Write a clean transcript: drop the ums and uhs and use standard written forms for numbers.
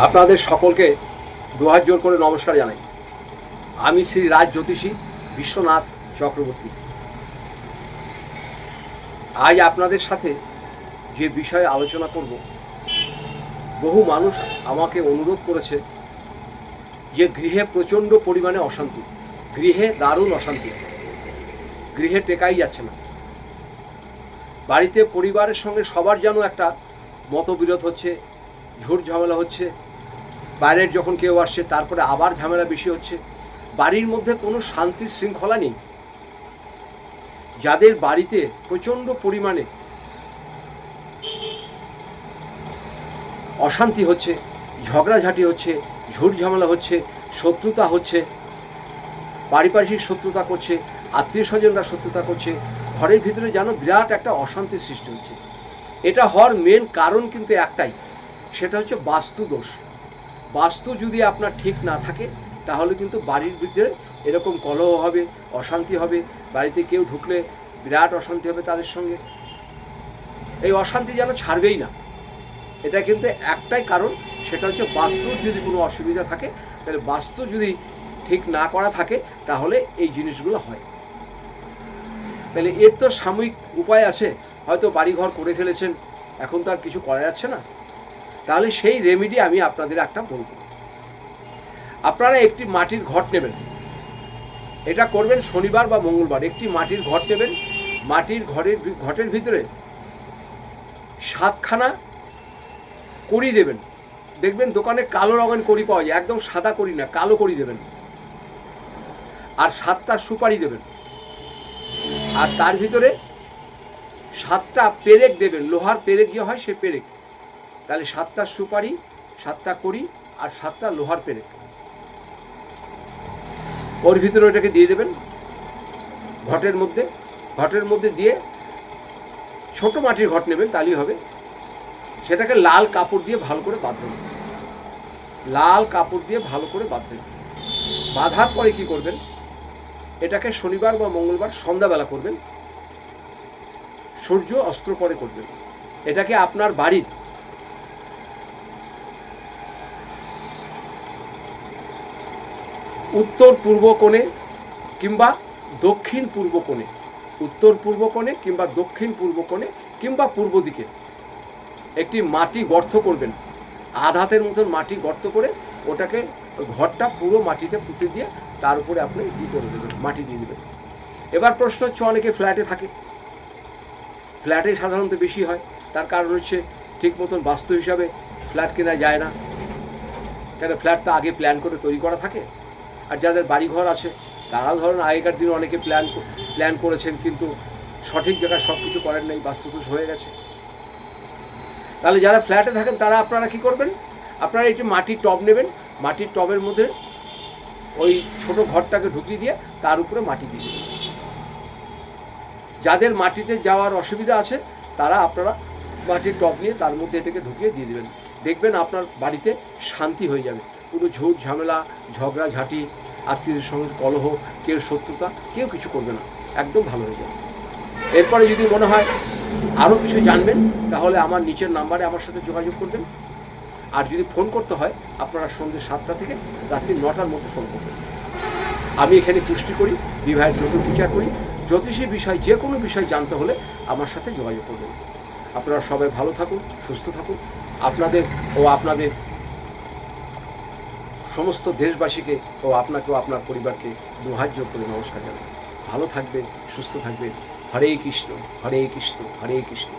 আপনাদের সকলকে দুহাত জোর করে নমস্কার জানাই। আমি শ্রী রাজ জ্যোতিষী বিশ্বনাথ চক্রবর্তী। আজ আপনাদের সাথে যে বিষয়ে আলোচনা করব, বহু মানুষ আমাকে অনুরোধ করেছে যে গৃহে প্রচণ্ড পরিমাণে অশান্তি, গৃহে দারুণ অশান্তি, গৃহে টেকাই যাচ্ছে না। বাড়িতে পরিবারের সঙ্গে সবার যেন একটা মতবিরোধ হচ্ছে, ঝুট ঝামেলা হচ্ছে, বাইরের যখন কেউ আসছে তারপরে আবার ঝামেলা বেশি হচ্ছে, বাড়ির মধ্যে কোনো শান্তি শৃঙ্খলা নেই। যাদের বাড়িতে প্রচণ্ড পরিমাণে অশান্তি হচ্ছে, ঝগড়াঝাটি হচ্ছে, ঝুট ঝামেলা হচ্ছে, শত্রুতা হচ্ছে, পারিপার্শ্বিক শত্রুতা করছে, আত্মীয় স্বজনরা শত্রুতা করছে, ঘরের ভিতরে যেন বিরাট একটা অশান্তির সৃষ্টি হচ্ছে। এটা হওয়ার মেন কারণ কিন্তু একটাই, সেটা হচ্ছে বাস্তু দোষ। বাস্তু যদি আপনার ঠিক না থাকে তাহলে কিন্তু বাড়ির ভিতরে এরকম কলহ হবে, অশান্তি হবে, বাড়িতে কেউ ঢুকলে বিরাট অশান্তি হবে তাদের সঙ্গে। এই অশান্তি যেন ছাড়বেই না। এটা কিন্তু একটাই কারণ, সেটা হচ্ছে বাস্তুর যদি কোনো অসুবিধা থাকে, তাহলে বাস্তু যদি ঠিক না করা থাকে তাহলে এই জিনিসগুলো হয়। তাহলে এর তো সাময়িক উপায় আছে, হয়তো বাড়িঘর করে ফেলেছেন, এখন তো আর কিছু করা যাচ্ছে না, তাহলে সেই রেমেডি আমি আপনাদের একটা বলব। আপনারা একটি মাটির ঘট নেবেন, এটা করবেন শনিবার বা মঙ্গলবার। একটি মাটির ঘট নেবেন, মাটির ঘটের ভিতরে 7খানা কড়ি দেবেন। দেখবেন দোকানে কালো রঙের কড়ি পাওয়া যায়, একদম সাদা কড়ি না, কালো কড়ি দেবেন। আর 7টা সুপারি দেবেন, আর তার ভিতরে 7টা পেরেক দেবেন, লোহার পেরেক যে হয় সে পেরেক। তাহলে 7টা সুপারি, 7টা কড়ি আর 7টা লোহার পেরেক ওর ভিতরে ওটাকে দিয়ে দেবেন ঘটের মধ্যে দিয়ে ছোট মাটির ঘট নেবেন, তাহলেই হবে। সেটাকে লাল কাপড় দিয়ে ভালো করে বাঁধবেন, লাল কাপড় দিয়ে ভালো করে বাঁধবেন। বাঁধার পরে কি করবেন, এটাকে শনিবার বা মঙ্গলবার সন্ধ্যাবেলা করবেন, সূর্য অস্ত পরে করবেন। এটাকে আপনার বাড়ির উত্তর পূর্ব কোণে কিংবা দক্ষিণ পূর্ব কোণে, উত্তর পূর্ব কোণে কিংবা দক্ষিণ পূর্ব কোণে কিংবা পূর্ব দিকে একটি মাটি গর্ত করবেন, আধ হাতের মতন মাটি গর্ত করে ওটাকে ঘরটা পুরো মাটিতে পুঁতে দিয়ে তার উপরে আপনি করে দেবেন, মাটি দিয়ে দেবেন। এবার প্রশ্ন হচ্ছে, অনেকে ফ্ল্যাটে থাকে, ফ্ল্যাটে সাধারণত বেশি হয়। তার কারণ হচ্ছে ঠিক মতন বাস্তু হিসাবে ফ্ল্যাট কেনা যায় না, কেন ফ্ল্যাট তো আগে প্ল্যান করে তৈরি করা থাকে। আর যাদের বাড়িঘর আছে তারাও ধরুন আগেকার দিনে অনেকে প্ল্যান করেছেন, কিন্তু সঠিক জায়গায় সব কিছু করেন নাই, বাস্তুদোষ হয়ে গেছে। তাহলে যারা ফ্ল্যাটে থাকেন তারা আপনারা কি করবেন, আপনারা একটি মাটির টব নেবেন, মাটির টবের মধ্যে ওই ছোট ঘরটাকে ঢুকিয়ে দিয়ে তার উপরে মাটি দিয়ে দেবেন। যাদের মাটিতে যাওয়ার অসুবিধা আছে তারা আপনারা মাটির টব নিয়ে তার মধ্যে এটাকে ঢুকিয়ে দিয়ে দেবেন। দেখবেন আপনার বাড়িতে শান্তি হয়ে যাবে, কোনো ঝুট ঝামেলা, ঝগড়াঝাটি, আত্মীয়দের সঙ্গে কলহ, কেউ শত্রুতা, কেউ কিছু করবে না, একদম ভালো হয়ে যাবে। এরপরে যদি মনে হয় আরও কিছু জানবেন তাহলে আমার নিচের নাম্বারে আমার সাথে যোগাযোগ করবেন। আর যদি ফোন করতে হয় আপনারা সন্ধ্যে 7টা থেকে রাত্রি 9টার মধ্যে ফোন করবেন। আমি এখানে পুষ্টি করি, বিবাহের নতুন বিচার করি, জ্যোতিষী বিষয় যে কোনো বিষয় জানতে হলে আমার সাথে যোগাযোগ করবেন। আপনারা সবাই ভালো থাকুন, সুস্থ থাকুন। আপনাদের ও আপনাদের সমস্ত দেশবাসীকে ও আপনাকে ও আপনার পরিবারকে দুহাত জোর করে নমস্কার জানাই। ভালো থাকবেন, সুস্থ থাকবেন। হরে কৃষ্ণ, হরে কৃষ্ণ, হরে কৃষ্ণ।